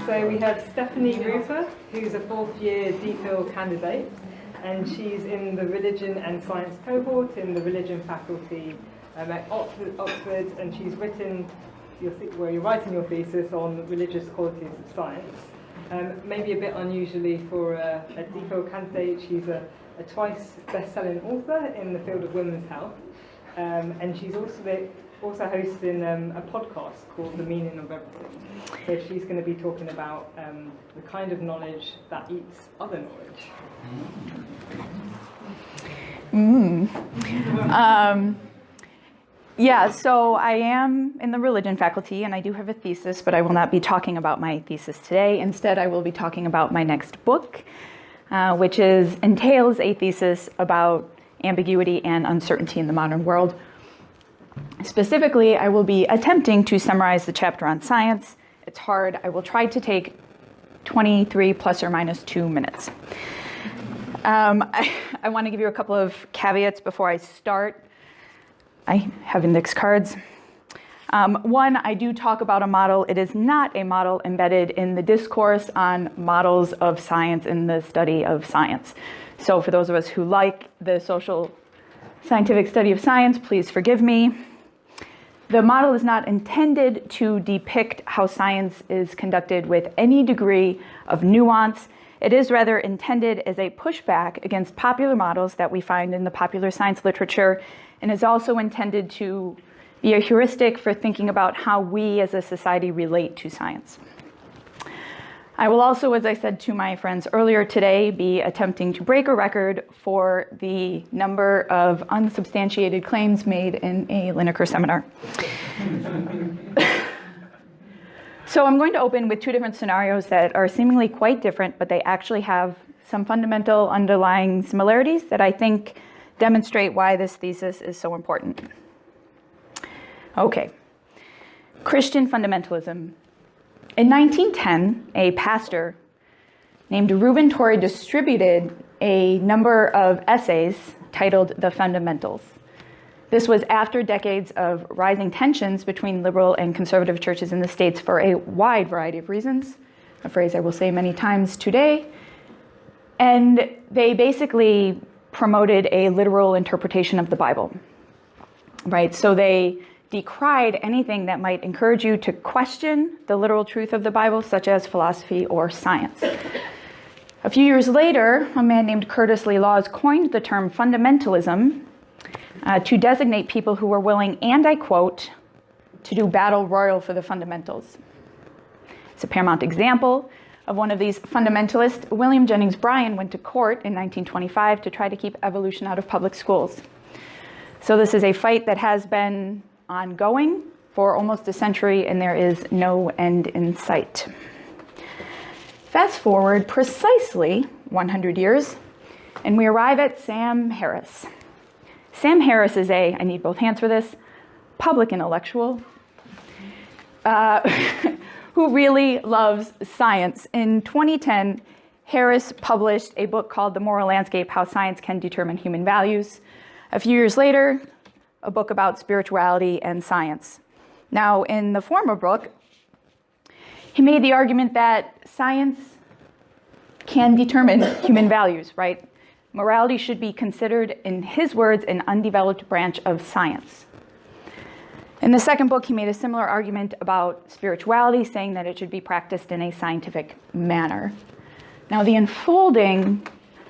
So we have Stephanie Rupert, who's a fourth-year DPhil candidate, and she's in the Religion and Science cohort in the Religion faculty at Oxford, and she's written, you're writing your thesis on religious qualities of science. Maybe a bit unusually for a DPhil candidate, she's a twice best-selling author in the field of women's health, and she's also hosting a podcast called The Meaning of Everything. So she's going to be talking about the kind of knowledge that eats other knowledge. Yeah, so I am in the religion faculty, and I do have a thesis, but I will not be talking about my thesis today. Instead, I will be talking about my next book, which entails a thesis about ambiguity and uncertainty in the modern world. Specifically, I will be attempting to summarize the chapter on science. It's hard. I will try to take 23 plus or minus 2 minutes. I want to give you a couple of caveats before I start. I have index cards. One, I do talk about a model. It is not a model embedded in the discourse on models of science in the study of science. So for those of us who like the social scientific study of science, please forgive me. The model is not intended to depict how science is conducted with any degree of nuance. It is rather intended as a pushback against popular models that we find in the popular science literature, and is also intended to be a heuristic for thinking about how we as a society relate to science. I will also, as I said to my friends earlier today, be attempting to break a record for the number of unsubstantiated claims made in a Linacre Seminar. So I'm going to open with two different scenarios that are seemingly quite different, but they actually have some fundamental underlying similarities that I think demonstrate why this thesis is so important. Okay, Christian fundamentalism. In 1910, a pastor named Reuben Torrey distributed a number of essays titled The Fundamentals. This was after decades of rising tensions between liberal and conservative churches in the States for a wide variety of reasons, a phrase I will say many times today. And they basically promoted a literal interpretation of the Bible, right? So they decried anything that might encourage you to question the literal truth of the Bible, such as philosophy or science. A few years later, a man named Curtis Lee Laws coined the term fundamentalism to designate people who were willing, and I quote, to do battle royal for the fundamentals. It's a paramount example of one of these fundamentalists. William Jennings Bryan went to court in 1925 to try to keep evolution out of public schools. So this is a fight that has been ongoing for almost a century, and there is no end in sight. Fast forward precisely 100 years, and we arrive at Sam Harris. Sam Harris is I need both hands for this, public intellectual who really loves science. In 2010, Harris published a book called The Moral Landscape: How Science Can Determine Human Values. A few years later, a book about spirituality and science. Now, in the former book, he made the argument that science can determine human values, right? Morality should be considered, in his words, an undeveloped branch of science. In the second book, he made a similar argument about spirituality, saying that it should be practiced in a scientific manner. Now, the unfolding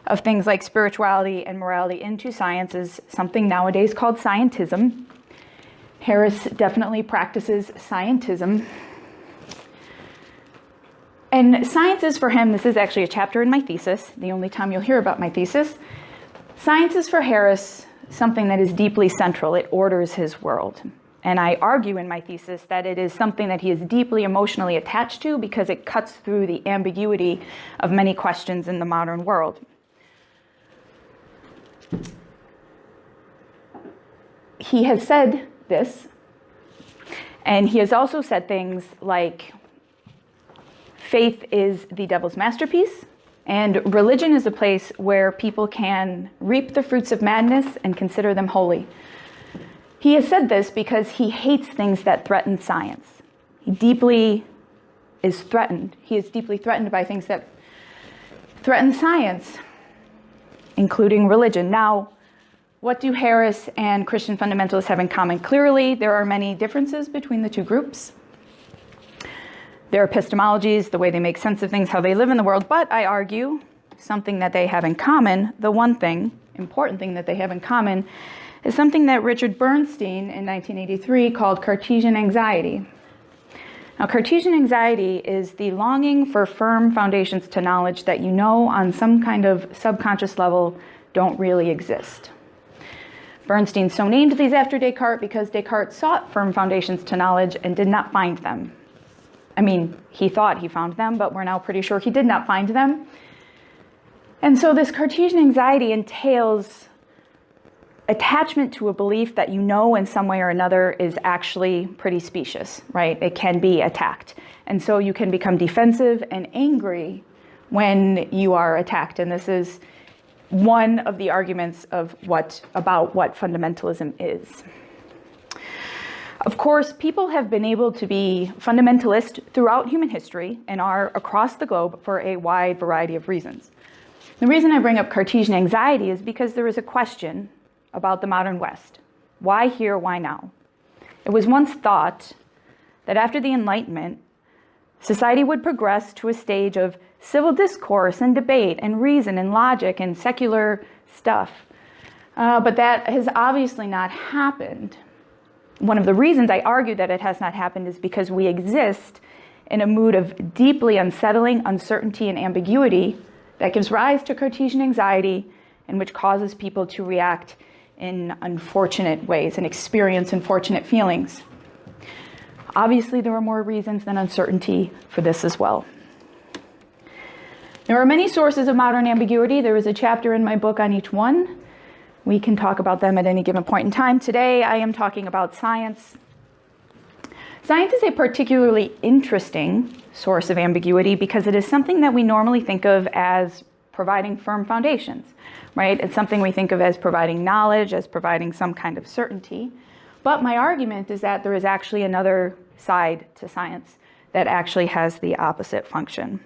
of things like spirituality and morality into science is something nowadays called scientism. Harris definitely practices scientism. And science is for him, this is actually a chapter in my thesis, the only time you'll hear about my thesis. Science is for Harris something that is deeply central. It orders his world. And I argue in my thesis that it is something that he is deeply emotionally attached to because it cuts through the ambiguity of many questions in the modern world. He has said this, and he has also said things like, faith is the devil's masterpiece, and religion is a place where people can reap the fruits of madness and consider them holy. He has said this because he hates things that threaten science. He deeply is threatened. He is deeply threatened by things that threaten science, including religion. Now, what do Harris and Christian fundamentalists have in common? Clearly, there are many differences between the two groups. Their epistemologies, the way they make sense of things, how they live in the world, but I argue something that they have in common, the one thing, important thing that they have in common, is something that Richard Bernstein in 1983 called Cartesian anxiety. Now, Cartesian anxiety is the longing for firm foundations to knowledge that you know on some kind of subconscious level don't really exist. Bernstein so named these after Descartes because Descartes sought firm foundations to knowledge and did not find them. I mean, he thought he found them, but we're now pretty sure he did not find them. And so this Cartesian anxiety entails attachment to a belief that you know in some way or another is actually pretty specious, right? It can be attacked. And so you can become defensive and angry when you are attacked. And this is one of the arguments of about what fundamentalism is. Of course, people have been able to be fundamentalist throughout human history and are across the globe for a wide variety of reasons. The reason I bring up Cartesian anxiety is because there is a question about the modern West. Why here, why now? It was once thought that after the Enlightenment, society would progress to a stage of civil discourse and debate and reason and logic and secular stuff. But that has obviously not happened. One of the reasons I argue that it has not happened is because we exist in a mood of deeply unsettling uncertainty and ambiguity that gives rise to Cartesian anxiety and which causes people to react in unfortunate ways and experience unfortunate feelings. Obviously, there are more reasons than uncertainty for this as well. There are many sources of modern ambiguity. There is a chapter in my book on each one. We can talk about them at any given point in time. Today, I am talking about science. Science is a particularly interesting source of ambiguity because it is something that we normally think of as providing firm foundations, right? It's something we think of as providing knowledge, as providing some kind of certainty. But my argument is that there is actually another side to science that actually has the opposite function.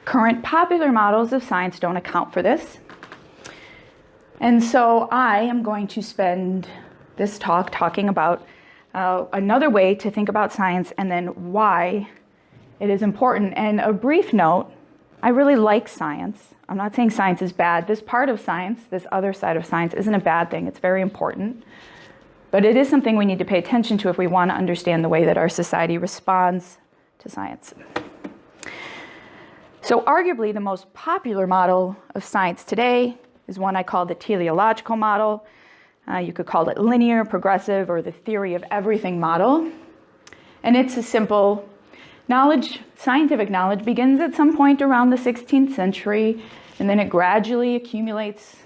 Current popular models of science don't account for this. And so I am going to spend this talk talking about another way to think about science and then why it is important. And a brief note, I really like science. I'm not saying science is bad. This part of science, this other side of science, isn't a bad thing. It's very important. But it is something we need to pay attention to if we want to understand the way that our society responds to science. So arguably the most popular model of science today is one I call the teleological model. You could call it linear, progressive, or the theory of everything model. And it's a simple knowledge. Scientific knowledge begins at some point around the 16th century, and then it gradually accumulates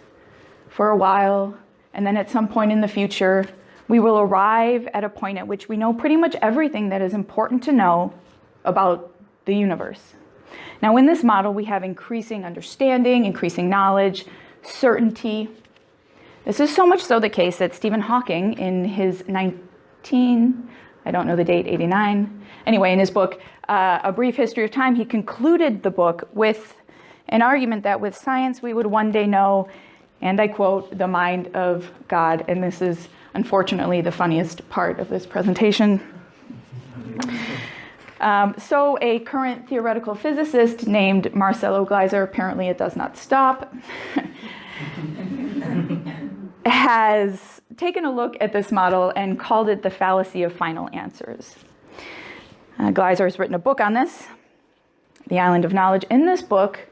for a while. And then at some point in the future, we will arrive at a point at which we know pretty much everything that is important to know about the universe. Now, in this model, we have increasing understanding, increasing knowledge, certainty. This is so much so the case that Stephen Hawking, in his 89, anyway, in his book, A Brief History of Time, he concluded the book with an argument that with science we would one day know, and I quote, the mind of God. And this is unfortunately the funniest part of this presentation. So a current theoretical physicist named Marcelo Gleiser, apparently it does not stop, has taken a look at this model and called it the fallacy of final answers. Gleiser has written a book on this, The Island of Knowledge. In this book,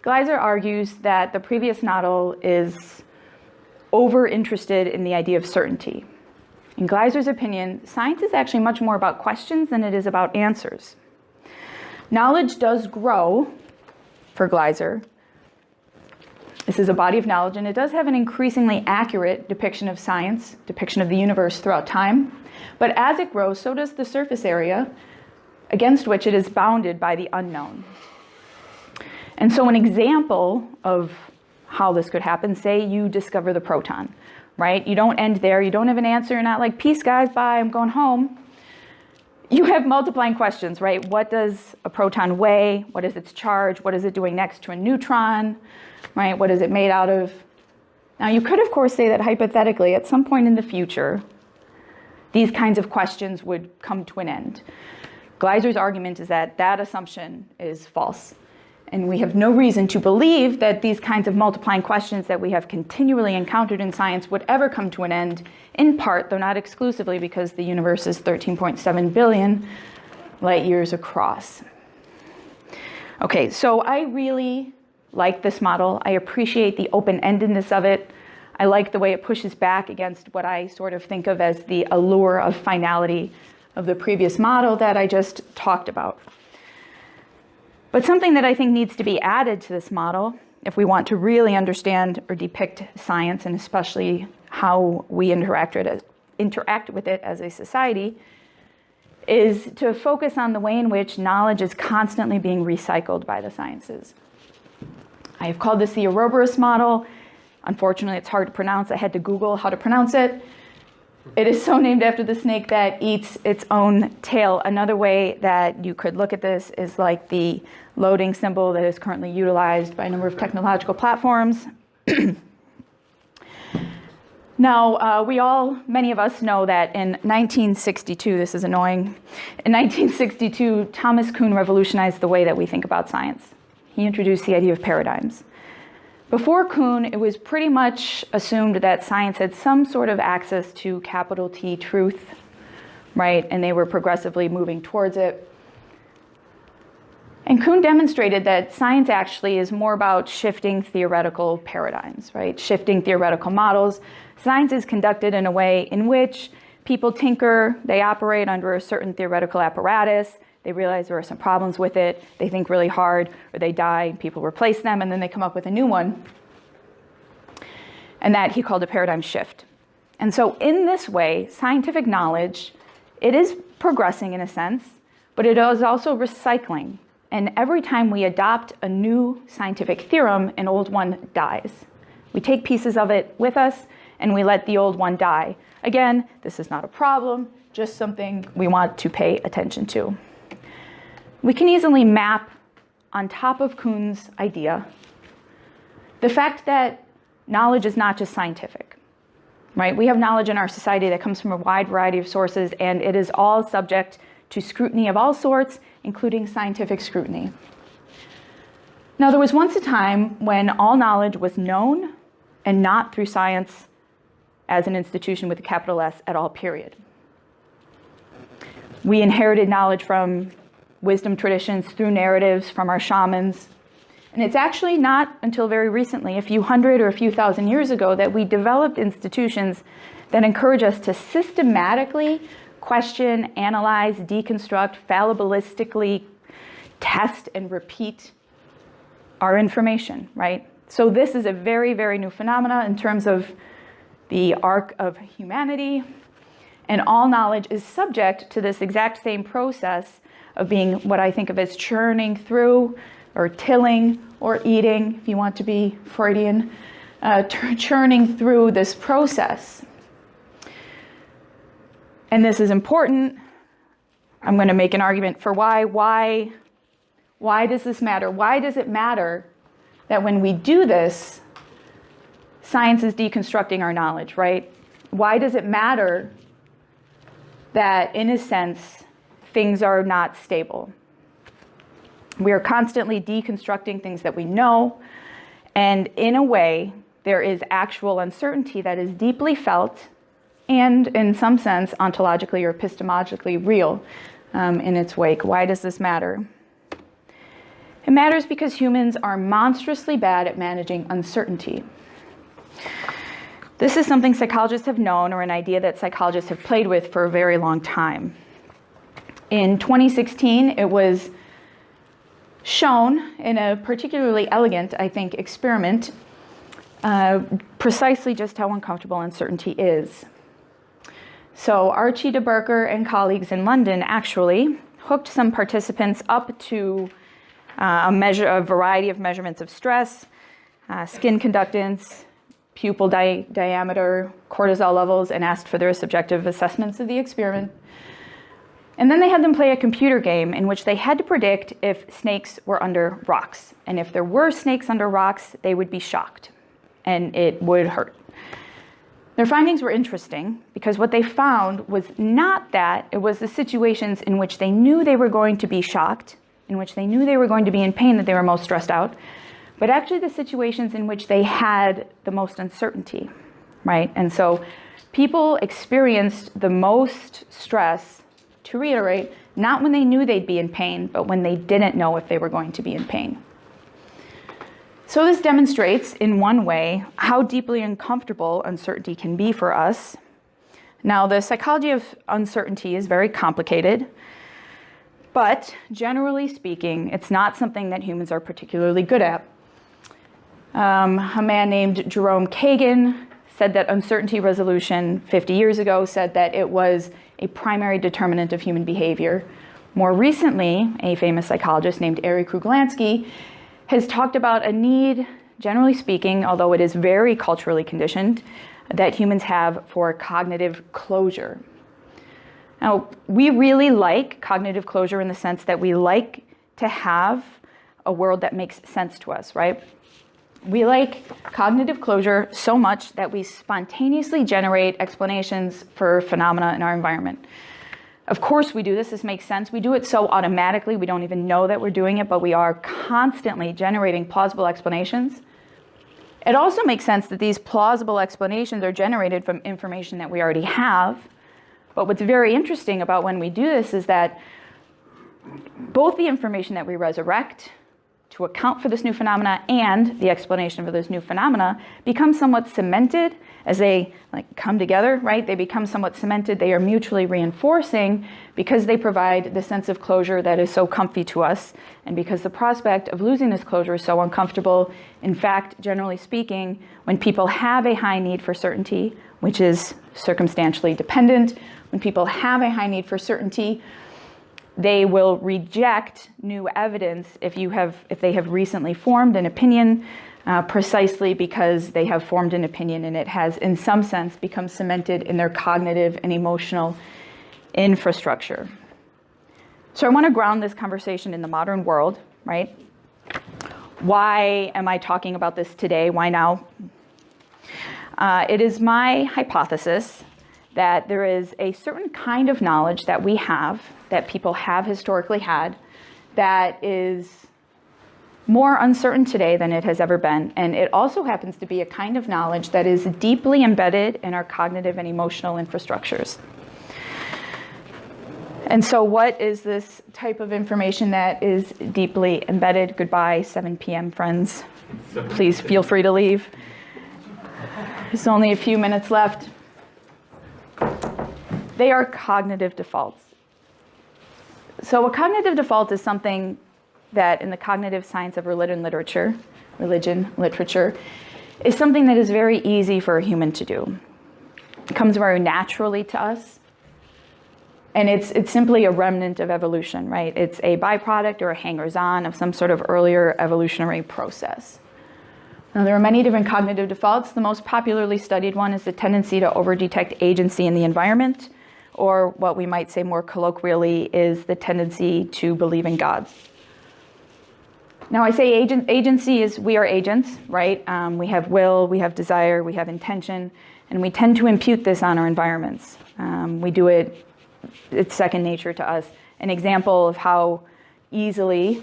Gleiser argues that the previous model is over-interested in the idea of certainty. In Gleiser's opinion, science is actually much more about questions than it is about answers. Knowledge does grow, for Gleiser. This is a body of knowledge, and it does have an increasingly accurate depiction of science, depiction of the universe throughout time. But as it grows, so does the surface area against which it is bounded by the unknown. And so an example of how this could happen, say you discover the proton, right? You don't end there. You don't have an answer. You're not like, peace, guys, bye, I'm going home. you have multiplying questions, right? What does a proton weigh? What is its charge? What is it doing next to a neutron, right? What is it made out of? Now, you could, of course, say that hypothetically, at some point in the future, these kinds of questions would come to an end. Gleiser's argument is that that assumption is false. And we have no reason to believe that these kinds of multiplying questions that we have continually encountered in science would ever come to an end, in part, though not exclusively, because the universe is 13.7 billion light years across. Okay, so I really like this model. I appreciate the open-endedness of it. I like the way it pushes back against what I sort of think of as the allure of finality of the previous model that I just talked about. But something that I think needs to be added to this model, if we want to really understand or depict science, and especially how we interact with it as a society, is to focus on the way in which knowledge is constantly being recycled by the sciences. I have called this the Ouroboros model. Unfortunately, it's hard to pronounce. I had to Google how to pronounce it. It is so named after the snake that eats its own tail. Another way that you could look at this is like the loading symbol that is currently utilized by a number of technological platforms. Now, many of us know that in 1962, this is annoying, in 1962, Thomas Kuhn revolutionized the way that we think about science. He introduced the idea of paradigms. Before Kuhn, it was pretty much assumed that science had some sort of access to capital T truth, right? And they were progressively moving towards it. And Kuhn demonstrated that science actually is more about shifting theoretical paradigms, right? Shifting theoretical models. Science is conducted in a way in which people tinker, they operate under a certain theoretical apparatus, they realize there are some problems with it, they think really hard, or they die, people replace them, and then they come up with a new one. And that he called a paradigm shift. And so in this way, scientific knowledge, it is progressing in a sense, but it is also recycling. And every time we adopt a new scientific theorem, an old one dies. We take pieces of it with us, and we let the old one die. Again, this is not a problem, just something we want to pay attention to. We can easily map on top of Kuhn's idea the fact that knowledge is not just scientific, right? We have knowledge in our society that comes from a wide variety of sources, and it is all subject to scrutiny of all sorts, including scientific scrutiny. Now, there was once a time when all knowledge was known and not through science as an institution with a capital S at all, period. We inherited knowledge from wisdom traditions through narratives from our shamans. And it's actually not until very recently, a few hundred or a few thousand years ago, that we developed institutions that encourage us to systematically question, analyze, deconstruct, fallibilistically test and repeat our information, right? So this is a very, very new phenomena in terms of the arc of humanity. And all knowledge is subject to this exact same process of being what I think of as churning through, or tilling, or eating, if you want to be Freudian, churning through this process. And this is important. I'm going to make an argument for why. Why does this matter? Why does it matter that when we do this, science is deconstructing our knowledge, right? Why does it matter that, in a sense, things are not stable? We are constantly deconstructing things that we know, and in a way, there is actual uncertainty that is deeply felt and, in some sense, ontologically or epistemologically real in its wake. Why does this matter? It matters because humans are monstrously bad at managing uncertainty. This is something psychologists have known, or an idea that psychologists have played with for a very long time. In 2016, it was shown in a particularly elegant, I think, experiment, precisely just how uncomfortable uncertainty is. So Archie de Burker and colleagues in London actually hooked some participants up to a variety of measurements of stress, skin conductance, pupil diameter, cortisol levels, and asked for their subjective assessments of the experiment. And then they had them play a computer game in which they had to predict if snakes were under rocks. And if there were snakes under rocks, they would be shocked and it would hurt. Their findings were interesting because what they found was not that, it was the situations in which they knew they were going to be shocked, in which they knew they were going to be in pain that they were most stressed out, but actually the situations in which they had the most uncertainty, right? And so people experienced the most stress, to reiterate, not when they knew they'd be in pain, but when they didn't know if they were going to be in pain. So this demonstrates, in one way, how deeply uncomfortable uncertainty can be for us. Now, the psychology of uncertainty is very complicated, but generally speaking, it's not something that humans are particularly good at. A man named Jerome Kagan said that uncertainty resolution 50 years ago said that it was a primary determinant of human behavior. More recently, a famous psychologist named Eric Kruglansky has talked about a need, generally speaking, although it is very culturally conditioned, that humans have for cognitive closure. Now, we really like cognitive closure in the sense that we like to have a world that makes sense to us, right? We like cognitive closure so much that we spontaneously generate explanations for phenomena in our environment. Of course we do this. This makes sense. We do it so automatically we don't even know that we're doing it, but we are constantly generating plausible explanations. It also makes sense that these plausible explanations are generated from information that we already have. But what's very interesting about when we do this is that both the information that we resurrect to account for this new phenomena and the explanation for this new phenomena become somewhat cemented as they come together, right? They become somewhat cemented. They are mutually reinforcing because they provide the sense of closure that is so comfy to us, and because the prospect of losing this closure is so uncomfortable. In fact, generally speaking, when people have a high need for certainty, which is circumstantially dependent, when people have a high need for certainty, they will reject new evidence if they have recently formed an opinion, precisely because they have formed an opinion and it has, in some sense, become cemented in their cognitive and emotional infrastructure. So I want to ground this conversation in the modern world, right? Why am I talking about this today? Why now? It is my hypothesis that there is a certain kind of knowledge that we have, that people have historically had, that is more uncertain today than it has ever been. And it also happens to be a kind of knowledge that is deeply embedded in our cognitive and emotional infrastructures. And so what is this type of information that is deeply embedded? Goodbye, 7 p.m. friends. Please feel free to leave. There's only a few minutes left. They are cognitive defaults. So a cognitive default is something that in the cognitive science of religion literature, is something that is very easy for a human to do. It comes very naturally to us. And it's simply a remnant of evolution, right? It's a byproduct or a hangers-on of some sort of earlier evolutionary process. Now, there are many different cognitive defaults. The most popularly studied one is the tendency to overdetect agency in the environment, or what we might say more colloquially is the tendency to believe in God. Now, I say agency is we are agents, right? We have will, we have desire, we have intention, and we tend to impute this on our environments. We do it, it's second nature to us. An example of how easily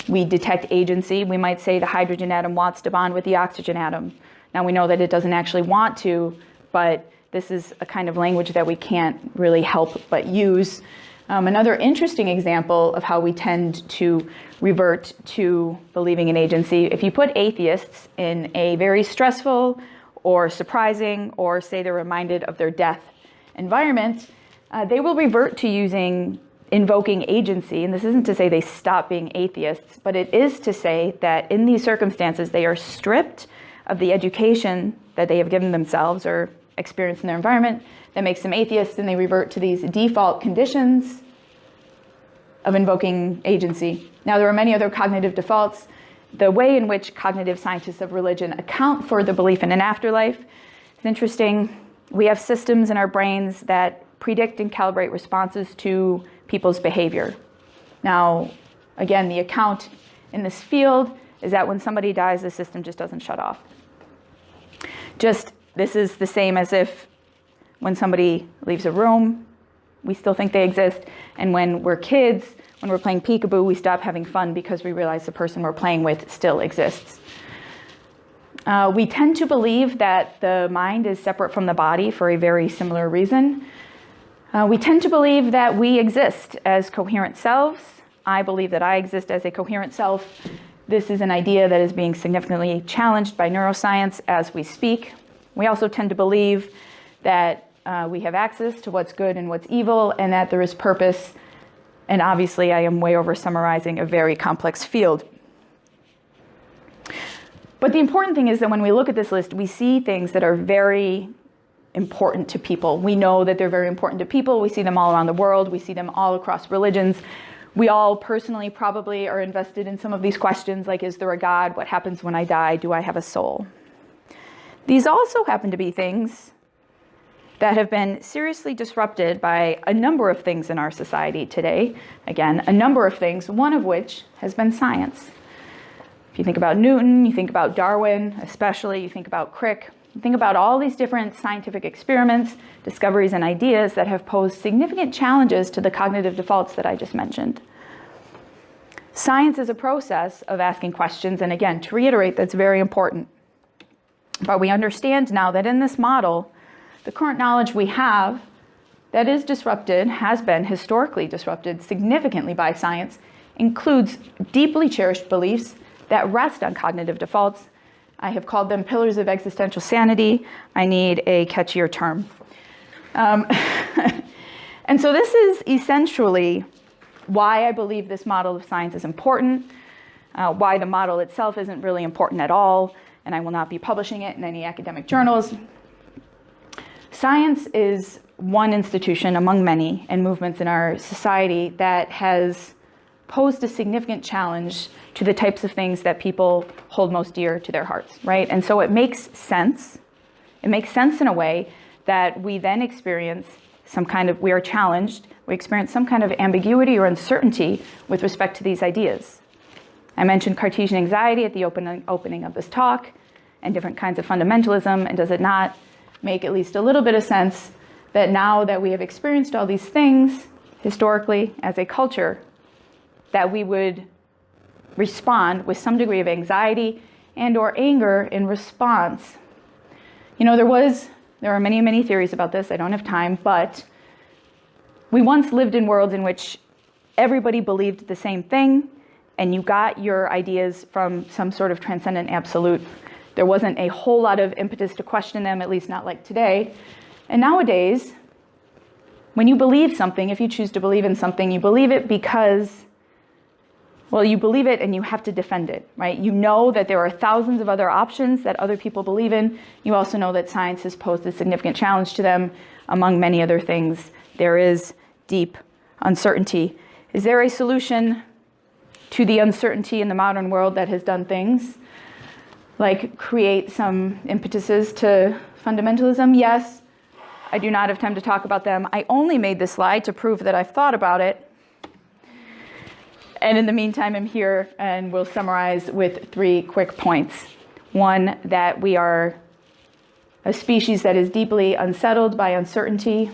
we detect agency, we might say the hydrogen atom wants to bond with the oxygen atom. Now we know that it doesn't actually want to, but this is a kind of language that we can't really help but use. Another interesting example of how we tend to revert to believing in agency, if you put atheists in a very stressful or surprising, or say they're reminded of their death environment, they will revert to invoking agency. And this isn't to say they stop being atheists, but it is to say that in these circumstances, they are stripped of the education that they have given themselves or experienced in their environment that makes them atheists, and they revert to these default conditions of invoking agency. Now, there are many other cognitive defaults. The way in which cognitive scientists of religion account for the belief in an afterlife is interesting. We have systems in our brains that predict and calibrate responses to people's behavior. Now, again, the account in this field is that when somebody dies, the system just doesn't shut off. This is the same as if when somebody leaves a room, we still think they exist. And when we're kids, when we're playing peekaboo, we stop having fun because we realize the person we're playing with still exists. We tend to believe that the mind is separate from the body for a very similar reason. We tend to believe that we exist as coherent selves. I believe that I exist as a coherent self. This is an idea that is being significantly challenged by neuroscience as we speak. We also tend to believe that we have access to what's good and what's evil, and that there is purpose. And obviously, I am way over summarizing a very complex field. But the important thing is that when we look at this list, we see things that are very important to people. We know that they're very important to people. We see them all around the world. We see them all across religions. We all personally probably are invested in some of these questions, like, is there a God? What happens when I die? Do I have a soul? These also happen to be things that have been seriously disrupted by a number of things in our society today. Again, a number of things, one of which has been science. If you think about Newton, you think about Darwin, especially, you think about Crick, you think about all these different scientific experiments, discoveries, and ideas that have posed significant challenges to the cognitive defaults that I just mentioned. Science is a process of asking questions, and again, to reiterate, that's very important. But we understand now that in this model, the current knowledge we have that is disrupted, has been historically disrupted significantly by science, includes deeply cherished beliefs that rest on cognitive defaults. I have called them pillars of existential sanity. I need a catchier term. And so this is essentially why I believe this model of science is important, why the model itself isn't really important at all, and I will not be publishing it in any academic journals. Science is one institution among many and movements in our society that has posed a significant challenge to the types of things that people hold most dear to their hearts, right? And so it makes sense. It makes sense in a way that we then experience we are challenged, we experience some kind of ambiguity or uncertainty with respect to these ideas. I mentioned Cartesian anxiety at the opening of this talk, and different kinds of fundamentalism, and does it not make at least a little bit of sense that now that we have experienced all these things historically as a culture, that we would respond with some degree of anxiety and or anger in response? You know, there are many, many theories about this. I don't have time, but we once lived in worlds in which everybody believed the same thing, and you got your ideas from some sort of transcendent absolute. There wasn't a whole lot of impetus to question them, at least not like today. And nowadays, when you believe something, if you choose to believe in something, you believe it because, well, you believe it and you have to defend it, right? You know that there are thousands of other options that other people believe in. You also know that science has posed a significant challenge to them. Among many other things, there is deep uncertainty. Is there a solution to the uncertainty in the modern world that has done things like create some impetuses to fundamentalism? Yes. I do not have time to talk about them. I only made this slide to prove that I've thought about it. And in the meantime, I'm here and will summarize with 3 quick points. 1, that we are a species that is deeply unsettled by uncertainty.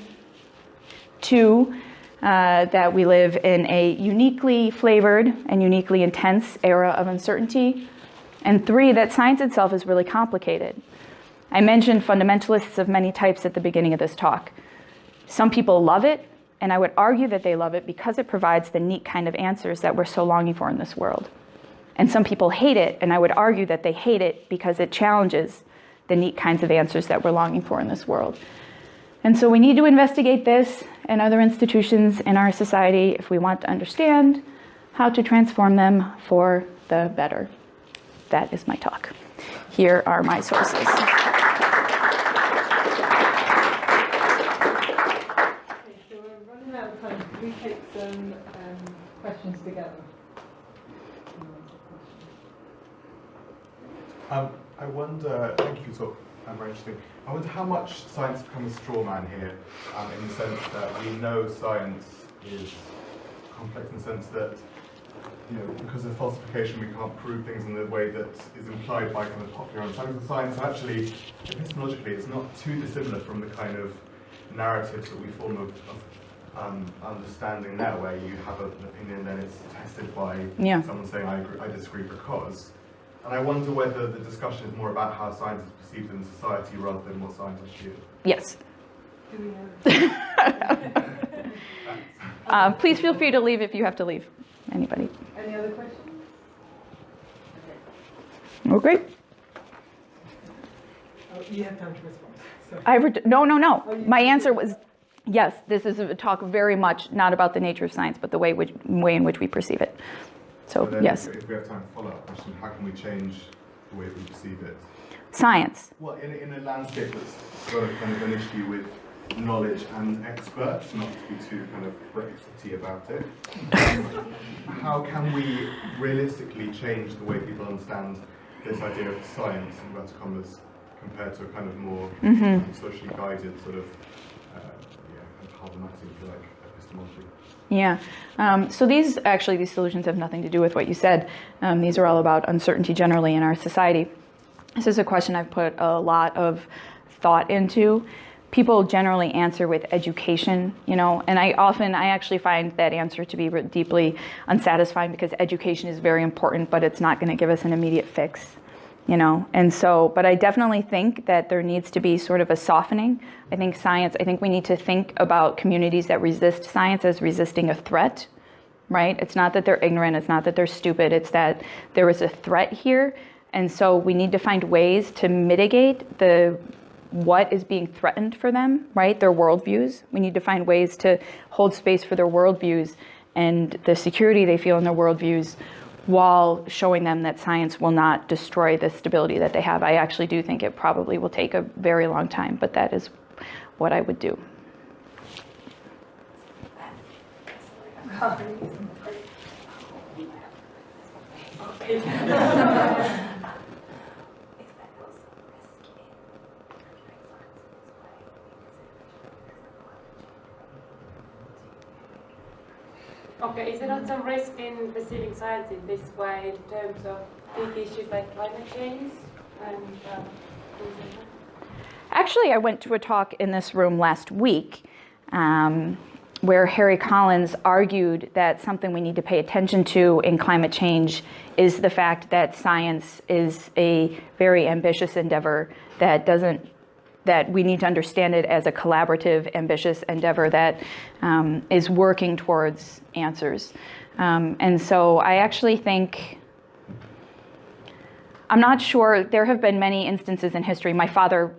2, that we live in a uniquely flavored and uniquely intense era of uncertainty. And 3, that science itself is really complicated. I mentioned fundamentalists of many types at the beginning of this talk. Some people love it, and I would argue that they love it because it provides the neat kind of answers that we're so longing for in this world. And some people hate it, and I would argue that they hate it because it challenges the neat kinds of answers that we're longing for in this world. And so we need to investigate this and other institutions in our society if we want to understand how to transform them for the better. That is my talk. Here are my sources. Okay, so we're running out of time. Can we take some questions together? I wonder, thank you. So very interesting. I wonder how much science becomes a straw man here, in the sense that we know science is complex in the sense that, you know, because of falsification, we can't prove things in the way that is implied by kind of popular understandings of science. Actually, epistemologically, it's not too dissimilar from the kind of narratives that we form of understanding now, where you have an opinion, then it's tested by someone saying, I agree, I disagree because. And I wonder whether the discussion is more about how science is perceived in society rather than what scientists do. Yes. Do we know? Please feel free to leave if you have to leave. Anybody? Any other questions? Oh, great. Oh, you have time to respond. Sorry. No. My answer was yes. This is a talk very much not about the nature of science, but the way in which we perceive it. So then yes. If we have time for follow-up question, how can we change the way we perceive it? Science. Well, in a landscape that's got a kind of an issue with knowledge and experts, not to be too kind of Brexity about it, how can we realistically change the way people understand this idea of science, in inverted commas, compared to a kind of more socially guided sort of, problematic, if you like, epistemology? Yeah. So these solutions have nothing to do with what you said. These are all about uncertainty generally in our society. This is a question I've put a lot of thought into. People generally answer with education, you know, and I actually find that answer to be deeply unsatisfying, because education is very important, but it's not going to give us an immediate fix, you know. And so, but I definitely think that there needs to be sort of a softening. I think we need to think about communities that resist science as resisting a threat, right? It's not that they're ignorant, it's not that they're stupid, it's that there is a threat here. And so we need to find ways to mitigate what is being threatened for them, right? Their worldviews. We need to find ways to hold space for their worldviews and the security they feel in their worldviews, while showing them that science will not destroy the stability that they have. I actually do think it probably will take a very long time, but that is what I would do. Okay, is there not some risk in perceiving science in this way in terms of big issues like climate change and things like that? Actually, I went to a talk in this room last week where Harry Collins argued that something we need to pay attention to in climate change is the fact that science is a very ambitious endeavor that we need to understand it as a collaborative, ambitious endeavor that is working towards answers. And so I actually think, I'm not sure, there have been many instances in history. My father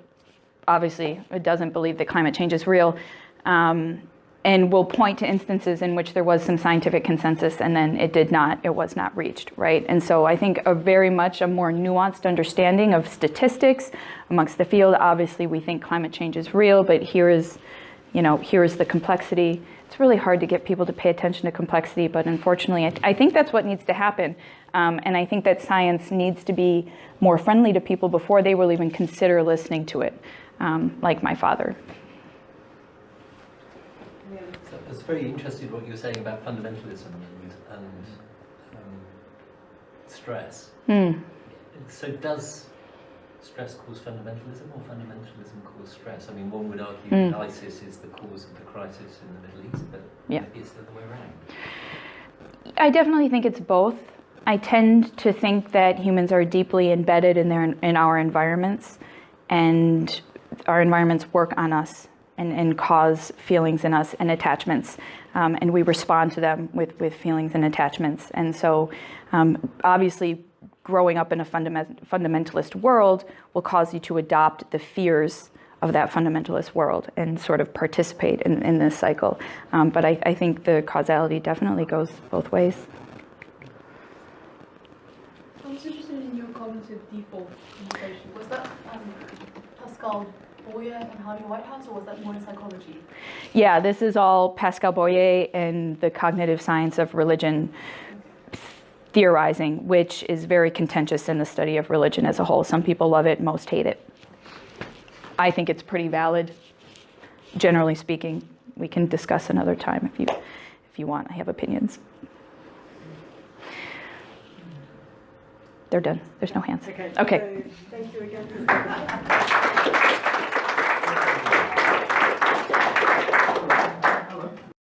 obviously doesn't believe that climate change is real, and will point to instances in which there was some scientific consensus and then it was not reached, right? And so I think very much a more nuanced understanding of statistics amongst the field. Obviously, we think climate change is real, but here is the complexity. It's really hard to get people to pay attention to complexity, but unfortunately, I think that's what needs to happen. And I think that science needs to be more friendly to people before they will even consider listening to it, like my father. So I was very interested in what you were saying about fundamentalism and stress. So does stress cause fundamentalism, or fundamentalism cause stress? I mean, one would argue that ISIS is the cause of the crisis in the Middle East, but maybe it's the other way around. I definitely think it's both. I tend to think that humans are deeply embedded in our environments, and our environments work on us and cause feelings in us and attachments, and we respond to them with feelings and attachments. And so obviously growing up in a fundamentalist world will cause you to adopt the fears of that fundamentalist world and sort of participate in this cycle. But I think the causality definitely goes both ways. I was interested in your cognitive default conversation. Was that Pascal Boyer and Harvey Whitehouse, or was that more in psychology? Yeah, this is all Pascal Boyer and the cognitive science of religion theorizing, which is very contentious in the study of religion as a whole. Some people love it, most hate it. I think it's pretty valid. Generally speaking, we can discuss another time if you want. I have opinions. They're done. There's no hands. Okay. Okay. So, thank you again.